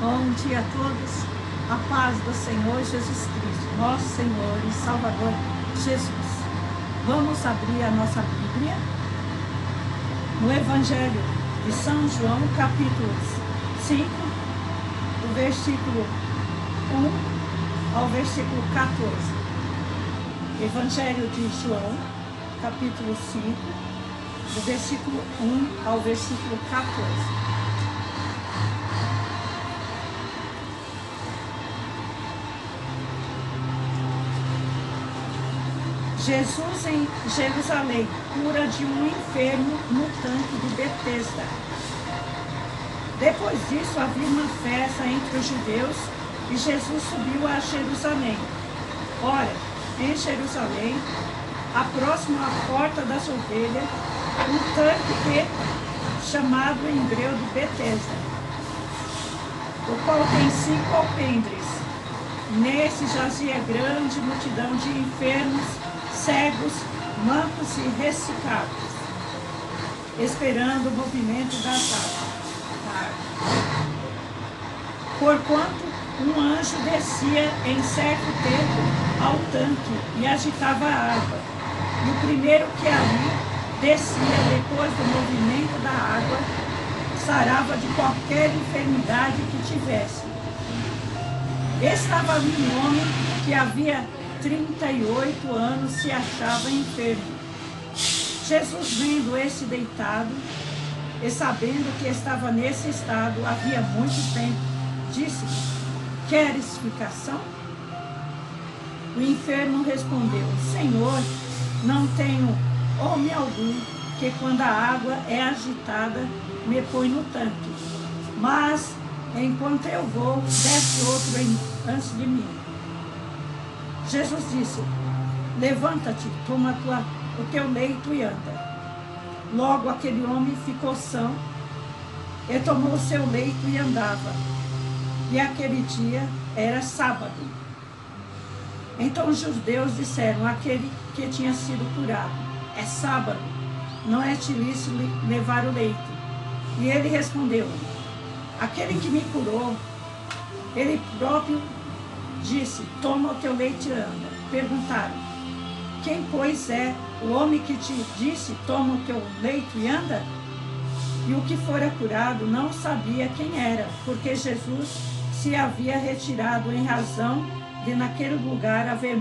Bom dia a todos, a paz do Senhor Jesus Cristo, nosso Senhor e Salvador Jesus. Vamos abrir a nossa Bíblia no Evangelho de São João, capítulo 5, do versículo 1 ao versículo 14. Evangelho de João, capítulo 5, do versículo 1 ao versículo 14. Jesus em Jerusalém cura de um enfermo no tanque de Betesda. Depois disso havia uma festa entre os judeus e Jesus subiu a Jerusalém. Ora, em Jerusalém, próximo à porta das ovelhas, um tanque chamado em grego de Betesda, o qual tem 5 alpendres. Nesse jazia grande multidão de enfermos, cegos, mancos e ressecados, esperando o movimento das águas. Porquanto um anjo descia em certo tempo ao tanque e agitava a água, e o primeiro que ali descia depois do movimento da água, sarava de qualquer enfermidade que tivesse. Estava ali um homem que havia 38 anos se achava enfermo. Jesus, vendo esse deitado e sabendo que estava nesse estado havia muito tempo, disse-lhe: queres explicação? O enfermo respondeu: Senhor, não tenho homem algum que quando a água é agitada me põe no tanque, mas enquanto eu vou, desce outro antes de mim. Jesus disse: levanta-te, toma o teu leito e anda. Logo aquele homem ficou são e tomou o seu leito e andava. E aquele dia era sábado. Então os judeus disseram àquele que tinha sido curado: é sábado, não é te lícito levar o leito. E ele respondeu: aquele que me curou, ele próprio disse: toma o teu leite e anda. Perguntaram: quem, pois, é o homem que te disse: toma o teu leito e anda? E o que fora curado não sabia quem era, porque Jesus se havia retirado em razão de naquele lugar haver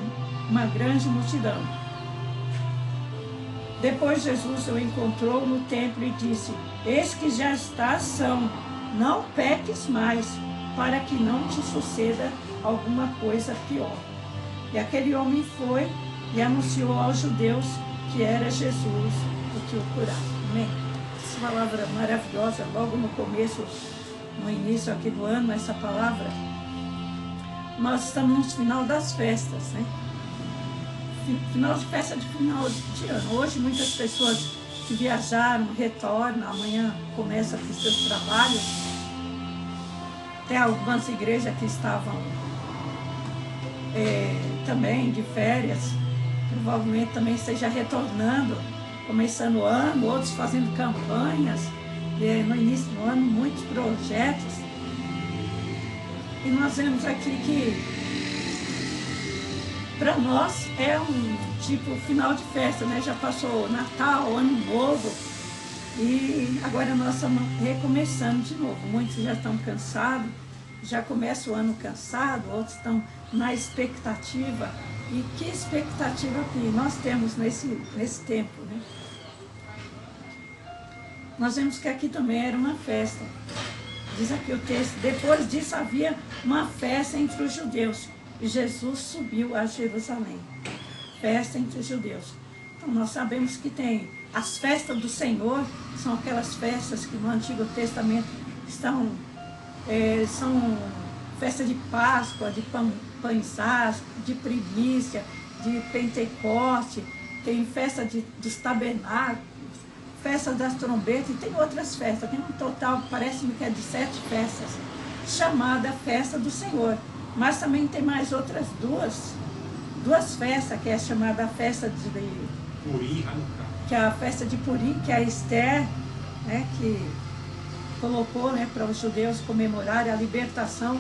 uma grande multidão. Depois Jesus o encontrou no templo e disse: eis que já estás são, não peques mais, para que não te suceda alguma coisa pior. E aquele homem foi e anunciou aos judeus que era Jesus o que o curava. Amém? Essa palavra maravilhosa, logo no começo, no início aqui do ano, essa palavra. Nós estamos no final das festas, né? Final de festa de final de ano. Hoje muitas pessoas que viajaram retornam, amanhã começa os seus trabalhos. Tem algumas igrejas que estavam também de férias, provavelmente também esteja retornando, começando o ano, outros fazendo campanhas, no início do ano muitos projetos. E nós vemos aqui que para nós é um tipo final de festa, né? Já passou Natal, Ano Novo, e agora nós estamos recomeçando de novo. Muitos já estão cansados, já começa o ano cansado, outros estão na expectativa. E que expectativa que nós temos nesse tempo, né? Nós vemos que aqui também era uma festa. Diz aqui o texto: depois disso havia uma festa entre os judeus, e Jesus subiu a Jerusalém. Festa entre os judeus. Então nós sabemos que tem as festas do Senhor, são aquelas festas que no Antigo Testamento são festa de Páscoa, de pães asmos, de primícia, de Pentecoste, tem festa dos tabernáculos, festa das trombetas, e tem outras festas. Tem um total, parece-me que é de 7 festas, chamada Festa do Senhor. Mas também tem mais outras duas festas, que é chamada a festa de Purim, que é a festa de Purim, que é a Esther, né, que colocou, né, para os judeus comemorarem a libertação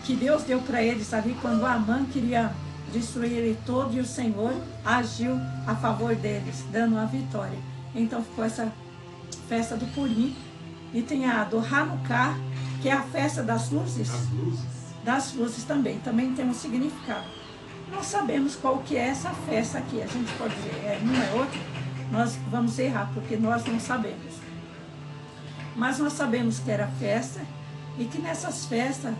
que Deus deu para eles ali quando Amã queria destruir ele todo, e o Senhor agiu a favor deles, dando a vitória. Então ficou essa festa do Purim. E tem a do Hanukkah, que é a festa das luzes. Das luzes também tem um significado. Nós sabemos qual que é essa festa aqui. A gente pode dizer, não é outra, nós vamos errar, porque nós não sabemos. Mas nós sabemos que era festa, e que nessas festas,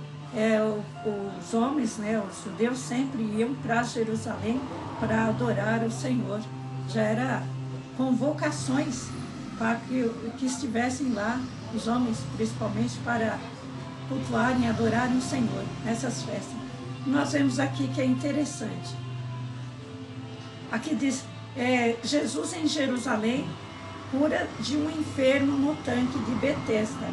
os homens, né, os judeus sempre iam para Jerusalém para adorar o Senhor. Já era convocações para que estivessem lá, os homens principalmente, para cultuarem e adorarem o Senhor nessas festas. Nós vemos aqui que é interessante. Aqui diz, Jesus em Jerusalém cura de um enfermo no tanque de Betesda,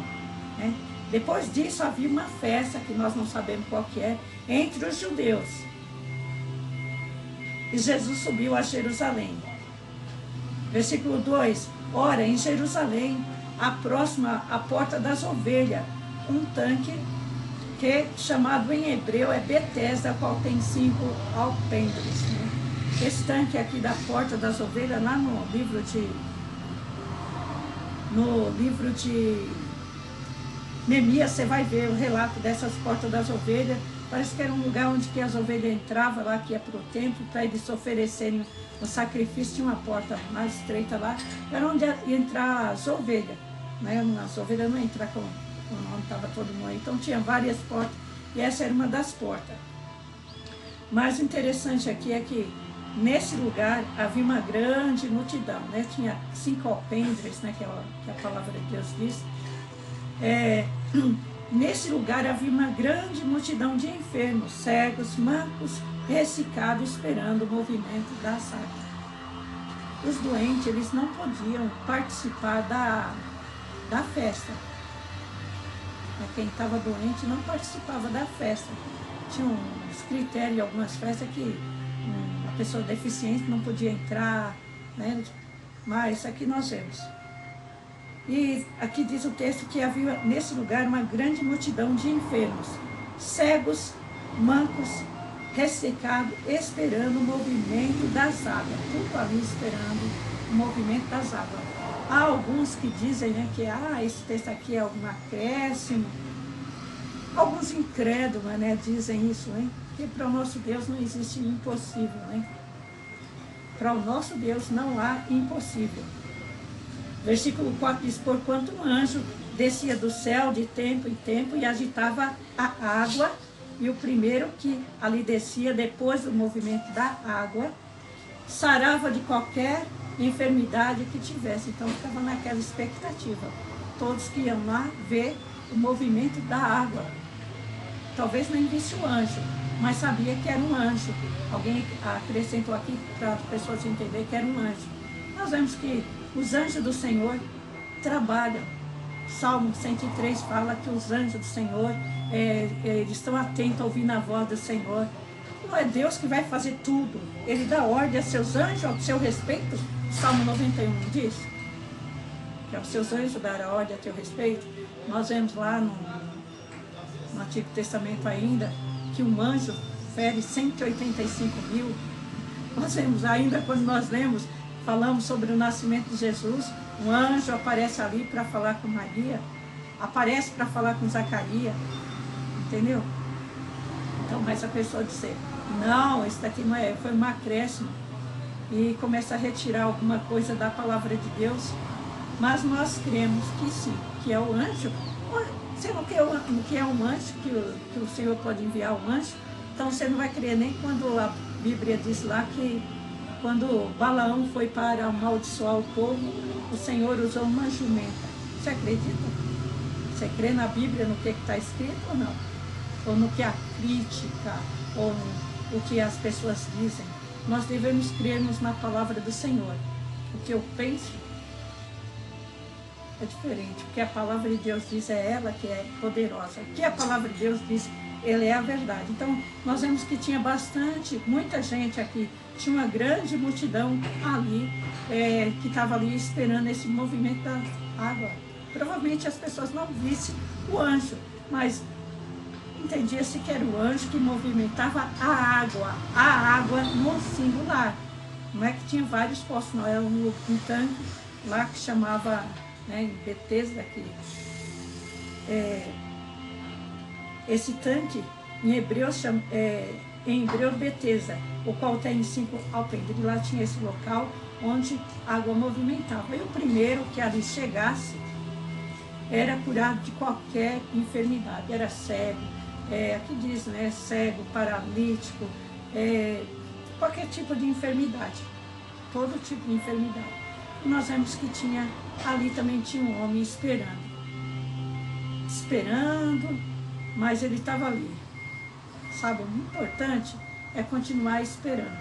né? Depois disso havia uma festa, que nós não sabemos qual que é, entre os judeus. E Jesus subiu a Jerusalém. Versículo 2. Ora, em Jerusalém, próxima à porta das ovelhas, um tanque que, chamado em hebreu, é Betesda, qual tem 5 alpendres. Né? Esse tanque aqui da porta das ovelhas, lá no livro de Neemias, você vai ver o relato dessas portas das ovelhas. Parece que era um lugar onde que as ovelhas entravam lá, que ia para o templo, para eles oferecerem o sacrifício. Tinha uma porta mais estreita lá, era onde ia entrar as ovelhas, né? As ovelhas não entram quando estava todo mundo aí. Então tinha várias portas, e essa era uma das portas. Mais interessante aqui é que nesse lugar havia uma grande multidão, né? Tinha 5 alpendres, né? que a palavra de Deus diz. Nesse lugar havia uma grande multidão de enfermos, cegos, mancos, ressecados, esperando o movimento das águas. Os doentes, eles não podiam participar da festa. Quem estava doente não participava da festa. Tinha uns critérios, algumas festas que uma pessoa deficiente não podia entrar, né? Mas aqui nós vemos. E aqui diz o texto que havia nesse lugar uma grande multidão de enfermos, cegos, mancos, ressecados, esperando o movimento das águas. Tudo ali esperando o movimento das águas. Há alguns que dizem, né, que esse texto aqui é um acréscimo. Alguns incrédulos, né, dizem isso, né? Que para o nosso Deus não existe impossível, né? Para o nosso Deus não há impossível. Versículo 4 diz, porquanto um anjo descia do céu de tempo em tempo e agitava a água, e o primeiro que ali descia depois do movimento da água, sarava de qualquer enfermidade que tivesse. Então ficava naquela expectativa. Todos que iam lá ver o movimento da água. Talvez nem visse o anjo, mas sabia que era um anjo. Alguém acrescentou aqui para as pessoas entenderem que era um anjo. Nós vemos que os anjos do Senhor trabalham. Salmo 103 fala que os anjos do Senhor, eles estão atentos a ouvir a voz do Senhor. Não é Deus que vai fazer tudo. Ele dá ordem a seus anjos ao seu respeito. Salmo 91 diz que aos seus anjos dará ordem a teu respeito. Nós vemos lá no Antigo Testamento ainda que um anjo fere 185.000. Nós vemos ainda, quando nós falamos sobre o nascimento de Jesus, um anjo aparece ali para falar com Maria, aparece para falar com Zacarias, entendeu? Então, mas a pessoa dizer, não, isso daqui não é, foi um acréscimo, e começa a retirar alguma coisa da palavra de Deus, mas nós cremos que sim, que é o anjo. Você não quer que é um anjo, que o Senhor pode enviar um anjo, então você não vai crer nem quando a Bíblia diz lá que quando Balaão foi para amaldiçoar o povo, o Senhor usou uma jumenta. Você acredita? Você crê na Bíblia, no que está escrito ou não? Ou no que a crítica, ou o que as pessoas dizem? Nós devemos crermos na palavra do Senhor. O que eu penso é diferente. O que a palavra de Deus diz é ela que é poderosa. O que a palavra de Deus diz, ela é a verdade. Então, nós vemos que tinha muita gente aqui. Tinha uma grande multidão ali, que estava ali esperando esse movimento da água. Provavelmente as pessoas não vissem o anjo, mas entendia-se que era o anjo que movimentava a água no singular. Não é que tinha vários poços, não, era um tanque lá que chamava, né, em Betesda, esse tanque em hebreu Betesda, o qual tem 5 alpendres. Lá tinha esse local onde a água movimentava. E o primeiro que ali chegasse era curado de qualquer enfermidade, era cego, aqui diz, né, cego, paralítico, qualquer tipo de enfermidade, todo tipo de enfermidade. E nós vemos que ali também tinha um homem esperando, mas ele estava ali. Sabe, o importante é continuar esperando,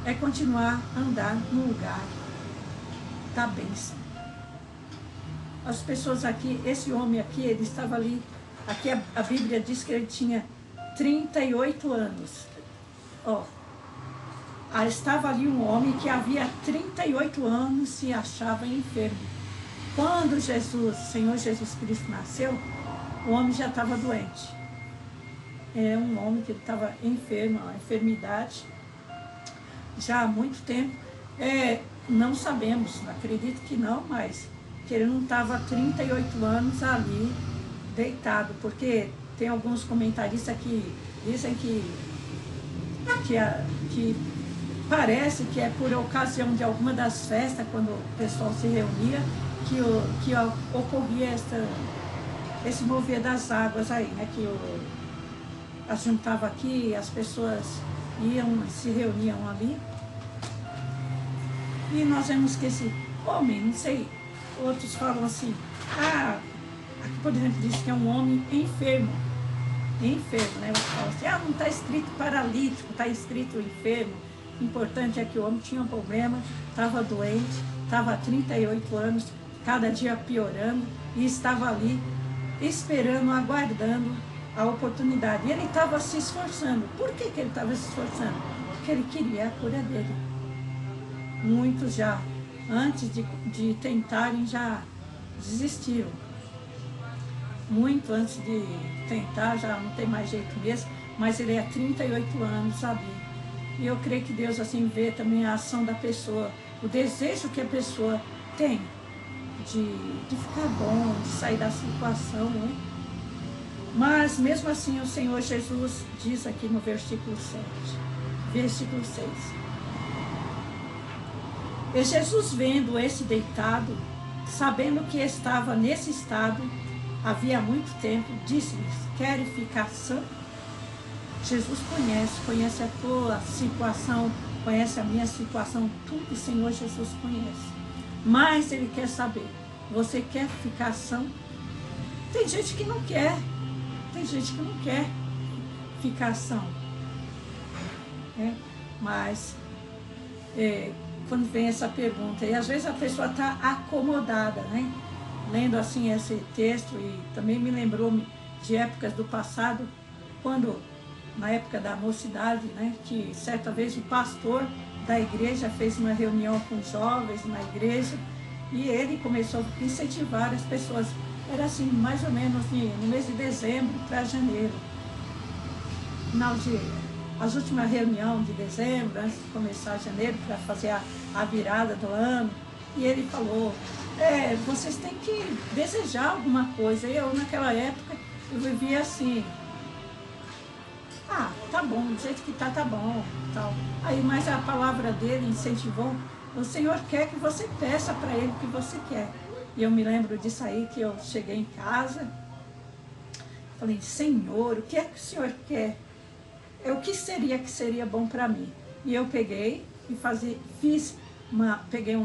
é continuar a andar no lugar da bênção. As pessoas aqui, esse homem aqui, ele estava ali, aqui a Bíblia diz que ele tinha 38 anos. Estava ali um homem que havia 38 anos se achava enfermo. Quando o Senhor Jesus Cristo nasceu, o homem já estava doente. É um homem que estava enfermo, uma enfermidade, já há muito tempo. Não sabemos, acredito que não, mas que ele não estava há 38 anos ali deitado, porque tem alguns comentaristas que dizem que parece que é por ocasião de alguma das festas, quando o pessoal se reunia, que ocorria esse mover das águas aí, né? As juntava aqui, as pessoas se reuniam ali. E nós vemos que esse homem, não sei, outros falam assim, aqui por exemplo diz que é um homem enfermo, né? Outros falam assim, não está escrito paralítico, está escrito enfermo. O importante é que o homem tinha um problema, estava doente, estava há 38 anos, cada dia piorando, e estava ali esperando, aguardando a oportunidade. E ele estava se esforçando. Por que ele estava se esforçando? Porque ele queria a cura dele. Muitos já, antes de tentarem, já desistiram. Muito antes de tentar, já não tem mais jeito mesmo, mas ele é 38 anos, sabe? E eu creio que Deus assim vê também a ação da pessoa, o desejo que a pessoa tem de ficar bom, de sair da situação, né? Mas mesmo assim o Senhor Jesus diz aqui no versículo 7, versículo 6. E Jesus, vendo esse deitado, sabendo que estava nesse estado havia muito tempo, disse-lhes: querem ficar sã? Jesus conhece a tua situação, conhece a minha situação, tudo o Senhor Jesus conhece. Mas Ele quer saber, você quer ficar sã? Tem gente que não quer, ficar sã. Mas quando vem essa pergunta, e às vezes a pessoa está acomodada, né? Lendo assim esse texto, e também me lembrou de épocas do passado, quando na época da mocidade, né, que certa vez o pastor da igreja fez uma reunião com jovens na igreja e ele começou a incentivar as pessoas. Era assim, mais ou menos no mês de dezembro para janeiro. As últimas reuniões de dezembro, antes de começar janeiro, para fazer a virada do ano. E ele falou, vocês têm que desejar alguma coisa. E eu, naquela época, eu vivia assim, tá bom, do jeito que tá bom, tal. Aí, mas a palavra dele incentivou, o Senhor quer que você peça para Ele o que você quer. E eu me lembro disso aí, que eu cheguei em casa, falei, Senhor, o que é que o Senhor quer? O que seria bom para mim? E eu peguei e peguei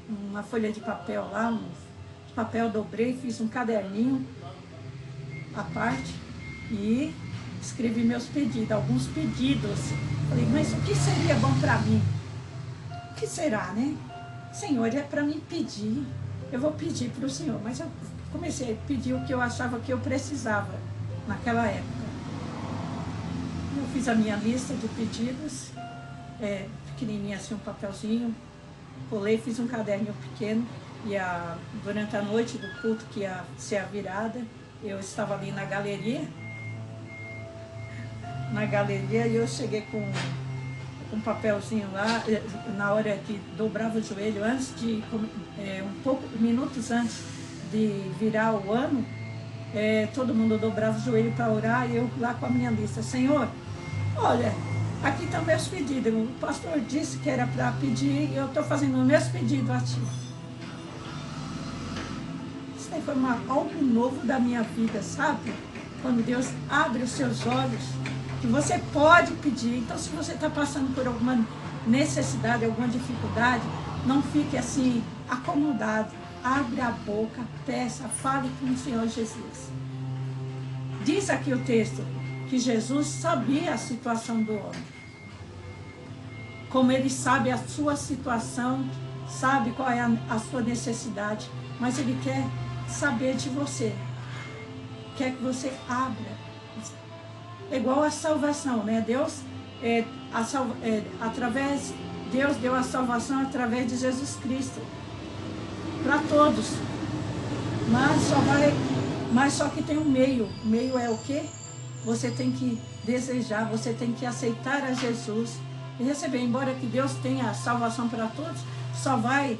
uma folha de papel lá, dobrei, fiz um caderninho à parte e escrevi meus pedidos, alguns pedidos. Falei, mas o que seria bom para mim? O que será, né? Senhor, é para mim pedir. Eu vou pedir para o Senhor, mas eu comecei a pedir o que eu achava que eu precisava naquela época. Eu fiz a minha lista de pedidos, pequenininha assim, um papelzinho, colei, fiz um caderninho pequeno E durante a noite do culto, que ia ser a virada, eu estava ali na galeria. E eu cheguei com um papelzinho lá, na hora que dobrava o joelho, minutos antes de virar o ano, todo mundo dobrava o joelho para orar, e eu lá com a minha lista: Senhor, olha, aqui estão meus pedidos, o pastor disse que era para pedir, e eu estou fazendo os meus pedidos a Ti. Isso aí foi algo novo da minha vida, sabe? Quando Deus abre os seus olhos, que você pode pedir. Então, se você está passando por alguma necessidade, alguma dificuldade, não fique assim, acomodado. Abre a boca, peça, fale com o Senhor Jesus. Diz aqui o texto que Jesus sabia a situação do homem. Como Ele sabe a sua situação, sabe qual é a sua necessidade, mas Ele quer saber de você. Quer que você abra. É igual a salvação, né? Deus deu a salvação através de Jesus Cristo para todos. Mas só que tem um meio. O meio é o quê? Você tem que desejar, você tem que aceitar a Jesus e receber. Embora que Deus tenha a salvação para todos, só vai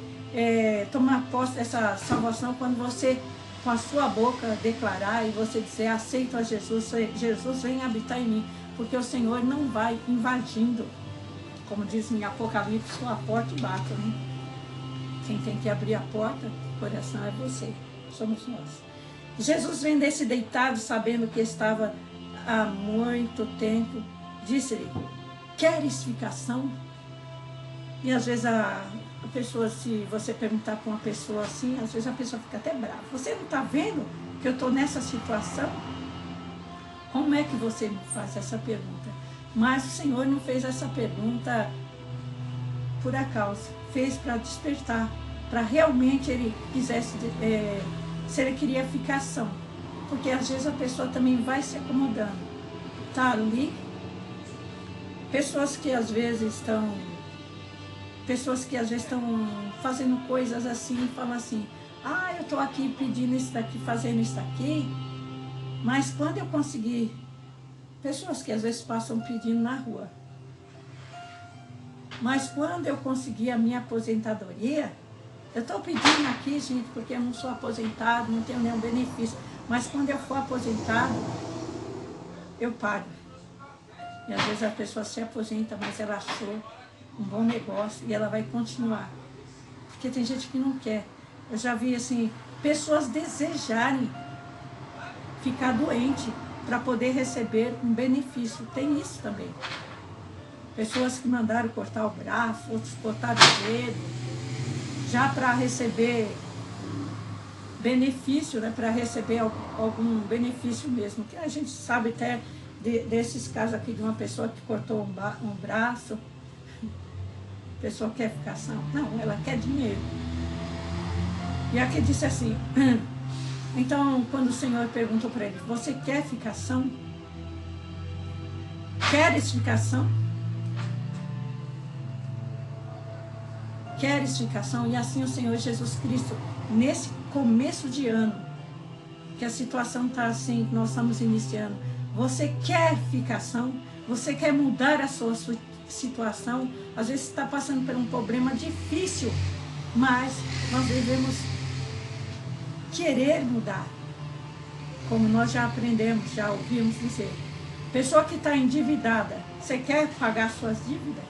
tomar posse dessa salvação quando você, com a sua boca, declarar e você dizer: aceito a Jesus, Jesus vem habitar em mim, porque o Senhor não vai invadindo, como diz em Apocalipse, a porta e bate, né? Quem tem que abrir a porta do coração é você, somos nós. Jesus vem desse deitado, sabendo que estava há muito tempo, disse-lhe: queres ficação? E às vezes a pessoa, se você perguntar para uma pessoa assim, às vezes a pessoa fica até brava. Você não está vendo que eu estou nessa situação? Como é que você me faz essa pergunta? Mas o Senhor não fez essa pergunta por acaso. Fez para despertar, para realmente Ele quisesse, se Ele queria ficação. Porque às vezes a pessoa também vai se acomodando. Está ali. Pessoas que às vezes estão fazendo coisas assim e falam assim: ah, eu estou aqui pedindo isso daqui, fazendo isso daqui, mas quando eu conseguir, pessoas que às vezes passam pedindo na rua, mas quando eu conseguir a minha aposentadoria, eu estou pedindo aqui, gente, porque eu não sou aposentado, não tenho nenhum benefício, mas quando eu for aposentado, eu pago. E às vezes a pessoa se aposenta, mas ela achou um bom negócio e ela vai continuar. Porque tem gente que não quer. Eu já vi assim, pessoas desejarem ficar doente para poder receber um benefício. Tem isso também. Pessoas que mandaram cortar o braço, outros cortaram o dedo, já para receber benefício, né? Para receber algum benefício mesmo. Que a gente sabe até desses casos aqui de uma pessoa que cortou um braço. A pessoa quer ficação? Não, ela quer dinheiro. E aqui disse assim: então, quando o Senhor perguntou para ele: você quer ficação? Queres ficação? Queres ficação? E assim o Senhor Jesus Cristo, nesse começo de ano, que a situação está assim, que nós estamos iniciando, você quer ficação? Você quer mudar a sua situação? Às vezes você está passando por um problema difícil, mas nós devemos querer mudar. Como nós já aprendemos, já ouvimos dizer. Pessoa que está endividada, você quer pagar suas dívidas?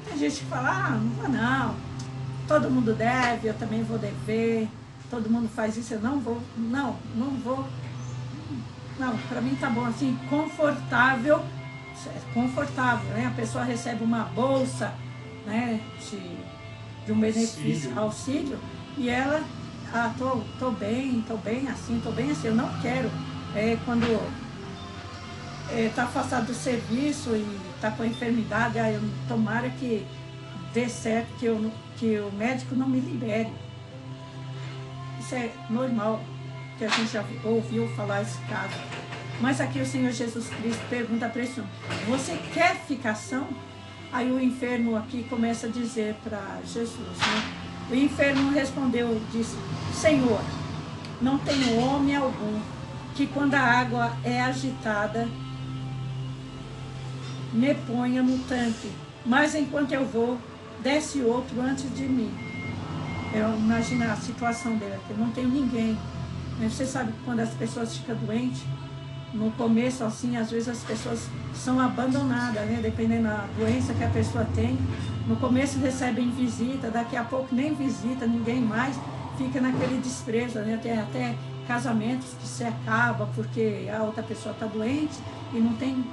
Tem gente que fala: ah, não vou não, todo mundo deve, eu também vou dever, todo mundo faz isso, eu não vou, não vou. Não, para mim tá bom assim, confortável, né? A pessoa recebe uma bolsa, né, de um benefício, auxílio, e ela, tô bem assim, eu não quero, quando tá afastado do serviço e tá com a enfermidade, tomara que dê certo, que o médico não me libere. Isso é normal, que a gente já ouviu falar esse caso. Mas aqui o Senhor Jesus Cristo pergunta para esse homem: você quer ficação? Aí o enfermo aqui começa a dizer para Jesus, né? O enfermo respondeu, disse, Senhor, não tenho homem algum que quando a água é agitada me ponha no tanque, mas enquanto eu vou, desce outro antes de mim. Eu imagino a situação dele aqui, não tenho ninguém. Você sabe que quando as pessoas ficam doentes, no começo assim, às vezes as pessoas são abandonadas, né? Dependendo da doença que a pessoa tem. No começo recebem visita, daqui a pouco nem visita ninguém mais, fica naquele desprezo, né? Tem até casamentos que se acabam porque a outra pessoa está doente e não tem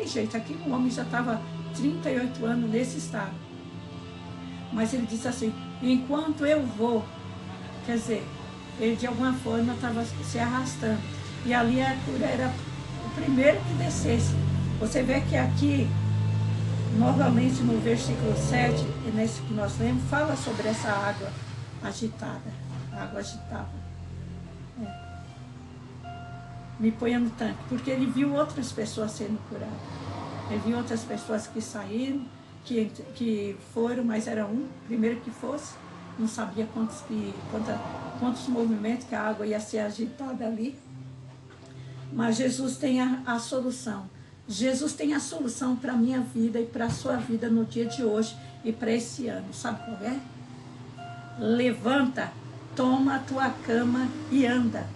jeito. Aqui o homem já estava 38 anos nesse estado. Mas ele disse assim, enquanto eu vou, quer dizer, ele de alguma forma estava se arrastando. E ali a cura era o primeiro que descesse. Você vê que aqui, novamente no versículo 7, nesse que nós lemos, fala sobre essa água agitada. Água agitada. Me ponha no tanque, porque ele viu outras pessoas sendo curadas. Ele viu outras pessoas que saíram, que foram, mas era um, primeiro que fosse, não sabia quantos movimentos que a água ia ser agitada ali. Mas Jesus tem a solução. Jesus tem a solução para a minha vida e para a sua vida no dia de hoje e para esse ano. Sabe qual é? Levanta, toma a tua cama e anda.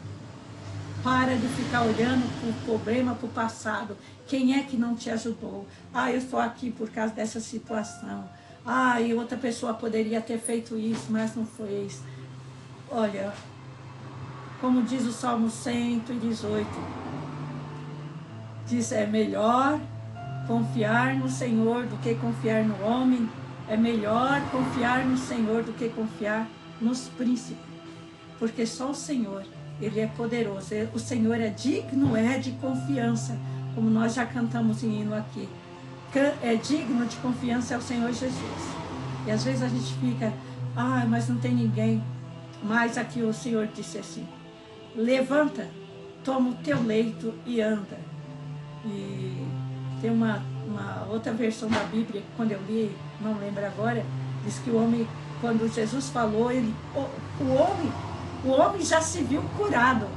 Para de ficar olhando para o problema, para o passado. Quem é que não te ajudou? Ah, eu estou aqui por causa dessa situação. Ah, e outra pessoa poderia ter feito isso, mas não fez. Olha, como diz o Salmo 118, diz, é melhor confiar no Senhor do que confiar no homem. É melhor confiar no Senhor do que confiar nos príncipes. Porque só o Senhor, Ele é poderoso. O Senhor é digno, de confiança, como nós já cantamos em hino aqui. É digno de confiança é o Senhor Jesus. E às vezes a gente fica, mas não tem ninguém. Mas aqui o Senhor disse assim, levanta, toma o teu leito e anda. E tem uma outra versão da Bíblia, que quando eu li, não lembro agora, diz que o homem, quando Jesus falou, o homem já se viu curado.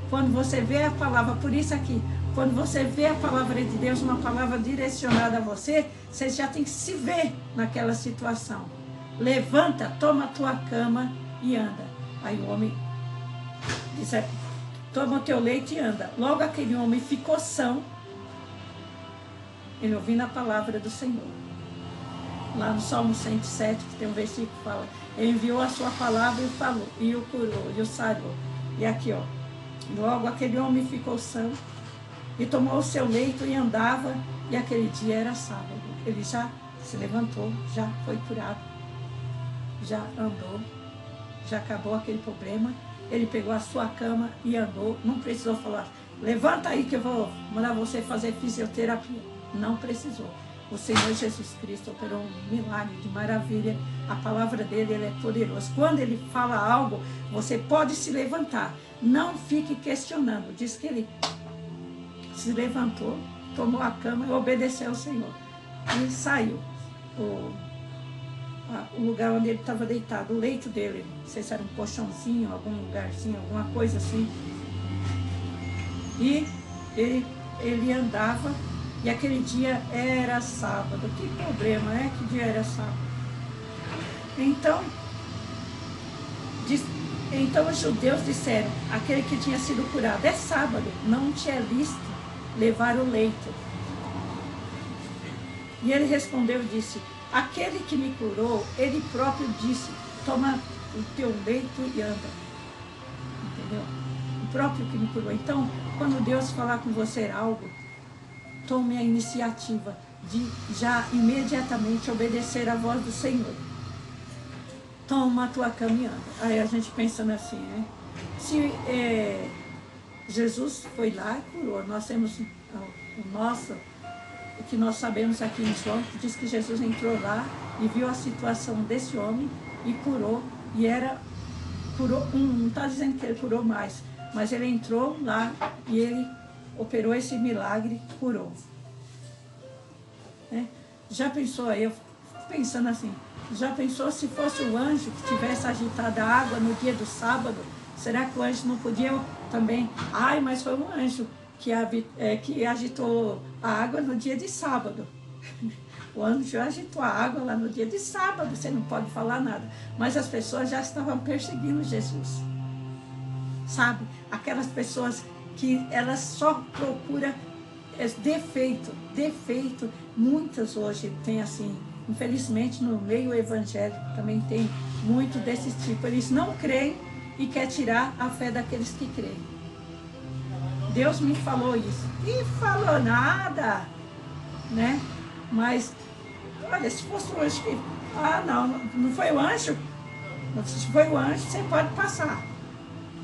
Quando você vê a palavra, por isso aqui, quando você vê a palavra de Deus, uma palavra direcionada a você, você já tem que se ver naquela situação. Levanta, toma a tua cama e anda. Aí o homem diz, toma o teu leite e anda. Logo aquele homem ficou são, ele ouvindo a palavra do Senhor. Lá no Salmo 107, que tem um versículo que fala, ele enviou a sua palavra e falou, e o curou, e o sarou. E aqui, ó, logo aquele homem ficou são, e tomou o seu leito e andava, e aquele dia era sábado. Ele já se levantou, já foi curado, já andou, já acabou aquele problema. Ele pegou a sua cama e andou, não precisou falar, levanta aí que eu vou mandar você fazer fisioterapia. Não precisou. O Senhor Jesus Cristo operou um milagre de maravilha. A palavra dele, ele é poderoso. Quando ele fala algo, você pode se levantar. Não fique questionando. Diz que ele se levantou, tomou a cama e obedeceu ao Senhor. E saiu. O lugar onde ele estava deitado, o leito dele, não sei se era um colchãozinho, algum lugarzinho, alguma coisa assim. E ele andava. E aquele dia era sábado. Que problema, né? Que dia era sábado? Então os judeus disseram, aquele que tinha sido curado, é sábado, não te é lícito levar o leito. E ele respondeu e disse, aquele que me curou, ele próprio disse, toma o teu leito e anda. Entendeu? O próprio que me curou. Então, quando Deus falar com você algo, tome a iniciativa de já imediatamente obedecer à voz do Senhor. Toma a tua cama e anda. Aí a gente pensando assim, né? Se Jesus foi lá e curou, nós temos o que nós sabemos aqui em João, que diz que Jesus entrou lá e viu a situação desse homem e curou, curou não está dizendo que ele curou mais, mas ele entrou lá e ele operou esse milagre, curou. Já pensou aí, eu fico pensando assim, Já pensou se fosse o anjo que tivesse agitado a água no dia do sábado? Será que o anjo não podia também? Ai, mas foi um anjo que agitou a água no dia de sábado. O anjo agitou a água lá no dia de sábado, você não pode falar nada. Mas as pessoas já estavam perseguindo Jesus. Sabe? Aquelas pessoas que elas só procuram defeito. Muitas hoje têm assim, infelizmente no meio evangélico também tem muito desse tipo. Eles não creem e quer tirar a fé daqueles que creem. Deus me falou isso. E falou nada, né? Mas, olha, se fosse o anjo que... Ah, não foi o anjo? Se foi o anjo, você pode passar.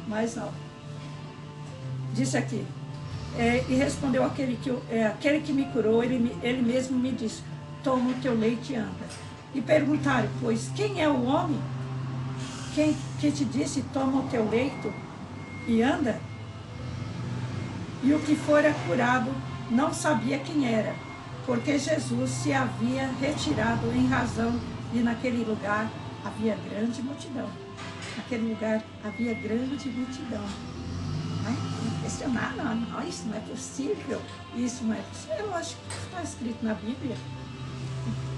Mas não. Disse aqui. E respondeu aquele que me curou, ele mesmo me disse, toma o teu leite e anda. E perguntaram, pois, quem é o homem que te disse, toma o teu leito e anda? E o que fora curado não sabia quem era, porque Jesus se havia retirado em razão de naquele lugar havia grande multidão. Naquele lugar havia grande multidão. Questionar, não, isso não é possível, isso não é possível. Eu acho que está escrito na Bíblia.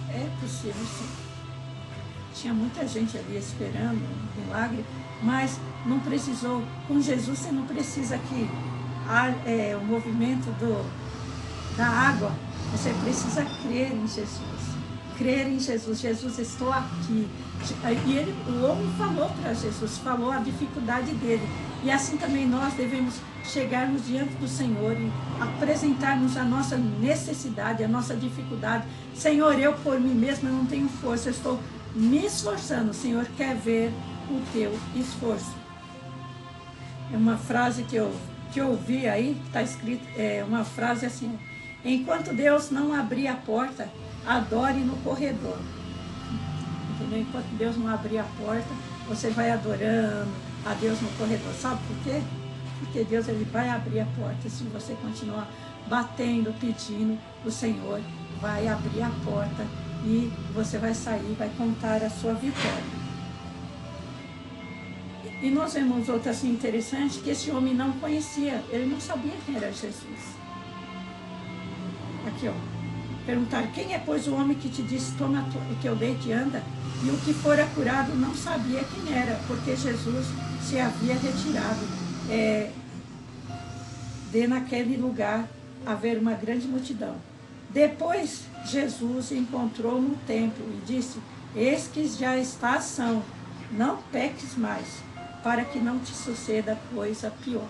É possível, sim. Tinha muita gente ali esperando um milagre, mas não precisou. Com Jesus você não precisa que o movimento da água, você precisa crer em Jesus. Crer em Jesus. Jesus, estou aqui. E o homem falou para Jesus, falou a dificuldade dele. E assim também nós devemos chegarmos diante do Senhor e apresentarmos a nossa necessidade, a nossa dificuldade. Senhor, eu por mim mesma não tenho força, eu estou me esforçando. O Senhor quer ver o teu esforço. É uma frase que eu ouvi aí, que está escrito, uma frase assim: enquanto Deus não abrir a porta, adore no corredor. Entendeu? Enquanto Deus não abrir a porta, você vai adorando a Deus no corredor. Sabe por quê? Porque Deus ele vai abrir a porta. Se você continuar batendo, pedindo, o Senhor vai abrir a porta e você vai sair, vai contar a sua vitória. E nós vemos outra assim interessante, que esse homem não conhecia, ele não sabia quem era Jesus. Aqui, ó. Perguntaram, quem é, pois, o homem que te disse, toma o teu leite e anda? E o que fora curado não sabia quem era, porque Jesus se havia retirado. De naquele lugar haver uma grande multidão. Depois, Jesus encontrou no templo e disse, eis que já está são, não peques mais, para que não te suceda coisa pior.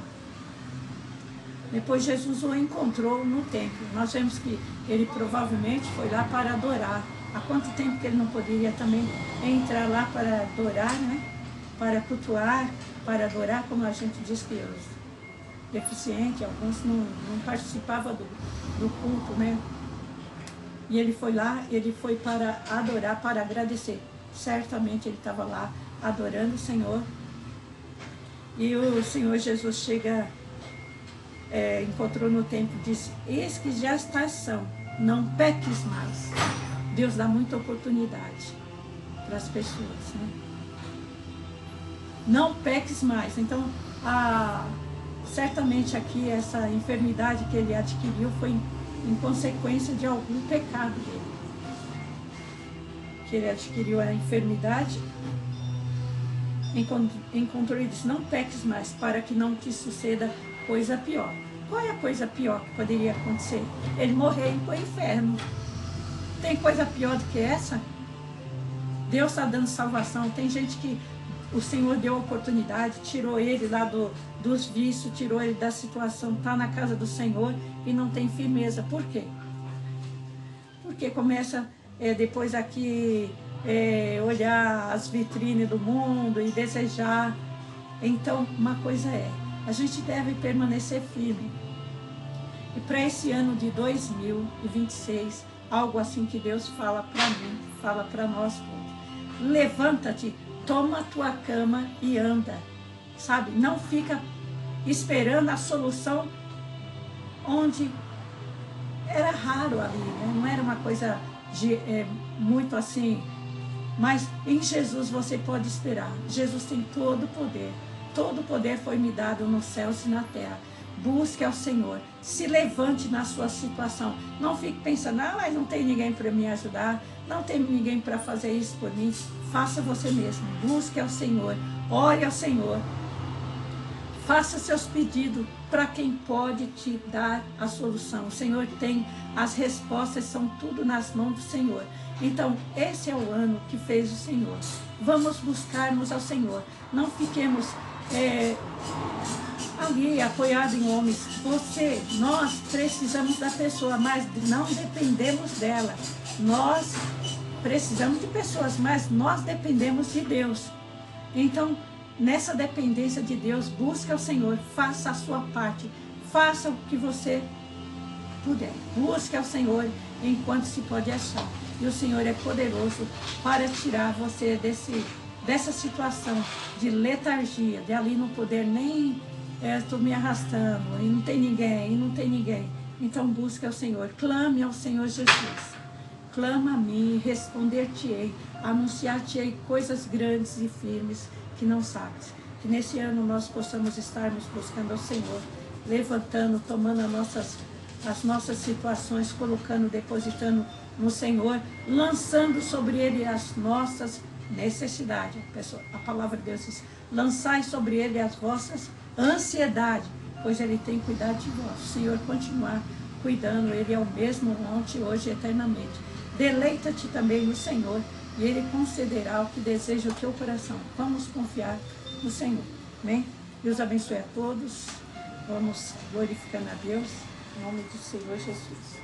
Depois Jesus o encontrou no templo. Nós vemos que ele provavelmente foi lá para adorar. Há quanto tempo que ele não poderia também entrar lá para adorar, né? Para cultuar, para adorar, como a gente diz que os deficientes, alguns não participavam do culto, né? E ele foi lá, ele foi para adorar, para agradecer. Certamente ele estava lá adorando o Senhor. E o Senhor Jesus chega... encontrou no templo e disse, eis que já estás são, não peques mais. Deus dá muita oportunidade para as pessoas, né? Não peques mais. Então, certamente aqui essa enfermidade que ele adquiriu foi em consequência de algum pecado dele. Que ele adquiriu a enfermidade, encontrou e disse, não peques mais, para que não te suceda coisa pior. Qual é a coisa pior que poderia acontecer? Ele morrer e ir para o inferno. Tem coisa pior do que essa? Deus está dando salvação. Tem gente que o Senhor deu a oportunidade, tirou ele lá dos vícios, tirou ele da situação, está na casa do Senhor e não tem firmeza. Por quê? Porque começa depois aqui olhar as vitrines do mundo e desejar. Então, uma coisa a gente deve permanecer firme. E para esse ano de 2026, algo assim que Deus fala para mim, fala para nós todos. Levanta-te, toma a tua cama e anda. Sabe? Não fica esperando a solução onde era raro ali, né? Não era uma coisa muito assim, Mas em Jesus você pode esperar. Jesus tem todo o poder. Todo o poder foi me dado nos céus e na terra. Busque ao Senhor. Se levante na sua situação. Não fique pensando, mas não tem ninguém para me ajudar. Não tem ninguém para fazer isso por mim. Faça você mesmo. Busque ao Senhor. Ore ao Senhor. Faça seus pedidos para quem pode te dar a solução. O Senhor tem as respostas, são tudo nas mãos do Senhor. Então, esse é o ano que fez o Senhor. Vamos buscarmos ao Senhor. Não fiquemos ali apoiados em homens. Nós precisamos da pessoa, mas não dependemos dela. Nós precisamos de pessoas, mas nós dependemos de Deus. Então, nessa dependência de Deus, busque ao Senhor, faça a sua parte, faça o que você puder. Busque ao Senhor enquanto se pode achar. E o Senhor é poderoso para tirar você dessa situação de letargia, de ali não poder nem, estou me arrastando, e não tem ninguém. Então busque ao Senhor, clame ao Senhor Jesus. Clama a mim, responder-te-ei, anunciar-te-ei coisas grandes e firmes que não sabes. Que nesse ano nós possamos estarmos buscando ao Senhor, levantando, tomando as nossas situações, colocando, depositando no Senhor, lançando sobre Ele as nossas necessidades. A palavra de Deus diz, lançai sobre Ele as vossas ansiedades, pois Ele tem cuidado de vós. O Senhor continuar cuidando, Ele é o mesmo ontem, hoje e eternamente. Deleita-te também no Senhor, e Ele concederá o que deseja o teu coração. Vamos confiar no Senhor. Amém? Deus abençoe a todos. Vamos glorificando a Deus, em nome do Senhor Jesus.